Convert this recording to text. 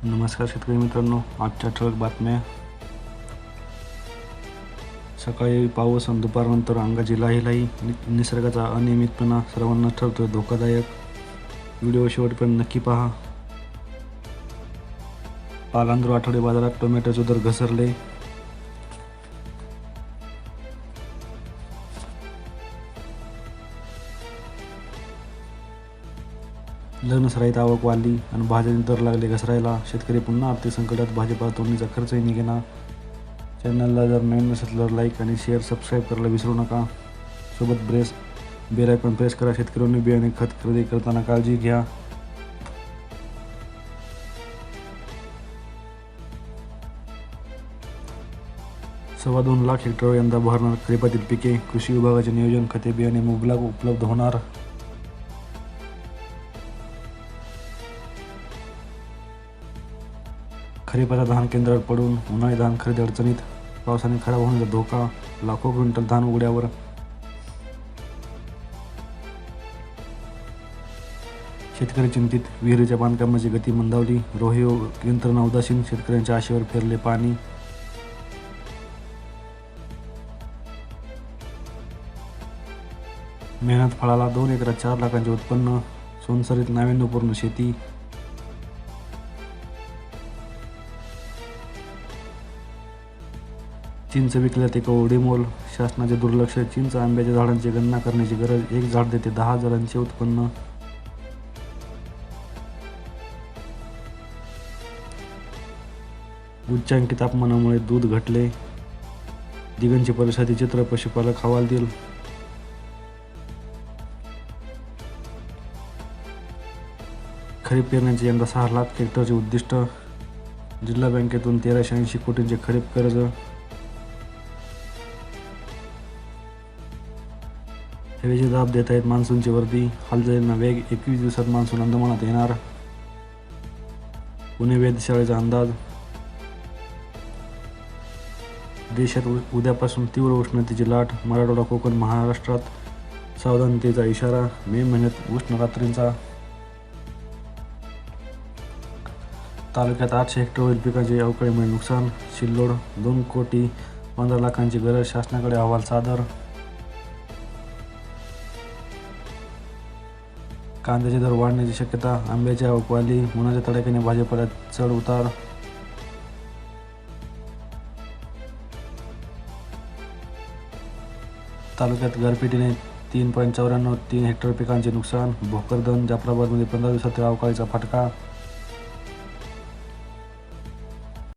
नमस्कार शेतकरी मित्रांनो, आजच्या ठळक बातम्या. सकाळी पाऊस आणि दुपारनंतर अंगाची लाही. निसर्गाचा अनियमितपणा सर्वांना ठरतोय धोकादायक. व्हिडिओ शेवटपर्यंत नक्की पहा. पालांदूर आठवडे बाजारात टोमॅटोचे दर घसरले. लग्नसराईत आवक वाढली आणि भाज्यांचे दर लागले घसरायला. शेतकरी पुन्हा आर्थिक संकटात. भाजीपाला तोडणीचा खर्चही निघेना. चॅनलला जर नवीन नसेल तर लाईक आणि शेअर सबस्क्राईब करायला विसरू नका. सोबत बेल आयकॉन प्रेस करा. शेतकऱ्यांनी बियाणे खत खरेदी करताना काळजी घ्या. सव्वा 2 लाख हेक्टरवर यंदा बहरणार खरीपातील पिके. कृषी विभागाचे नियोजन. खते बियाणे मुबलक उपलब्ध होणार. खरीपाचा धान केंद्रावर पडून उन्हाळी धान खरेदी अडचणीत. पावसाने खराब होण्याचा धोका. लाखो क्विंटल धान उघड्यावर. शेतकरी चिंतित. विहिरीच्या बांधकामाची गती मंदावली. रोही यंत्रणा उदासीन. शेतकऱ्यांच्या आशेवर फिरले पाणी. मेहनत फळाला. 2 एकरात 4 लाखांचे उत्पन्न. सोनसरीत नाविन्यपूर्ण शेती. चिंच विकल्यात एका ओढीमोल. शासनाचे दुर्लक्ष. चिंच आंब्याच्या झाडांची गणना करण्याची गरज. एक झाड देते 10 हजारांचे उत्पन्न. उच्चांकी तापमानामुळे दूध घटले. दिगंची परिस्थिती चित्र. पशुपालक हवालदिल. खरीप पेरण्याचे यंदा 6 लाख हेक्टरचे उद्दिष्ट. जिल्हा बँकेतून 1380 कोटींचे खरीप कर्ज. हवेचे दाब देत आहेत मान्सूनची वर्दी. हालचालींना वेग. 21 दिवसात मान्सून अंदमानात येणार. पुणे वेधशाळेचा अंदाज. देशात उद्यापासून तीव्र उष्णतेची लाट. मराठवाडा, कोकण, महाराष्ट्रात सावधानतेचा इशारा. मे महिन्यात उष्ण रात्रींचा. तालुक्यात 800 हेक्टरवरील पिकांचे अवकाळीमुळे नुकसान. सिल्लोड. 2,15,00,000ची गरज. शासनाकडे अहवाल सादर. कांद्याचे दर वाढण्याची शक्यता. आंब्याची आवक वाढली. उन्हाच्या तडाख्याने भाजीपाल्यात चढ उतार. तालुक्यात गारपिटीने 3.94 हेक्टर पिकांचे नुकसान. भोकरदन. जाफराबादमध्ये 15 दिवसातील अवकाळीचा फटका.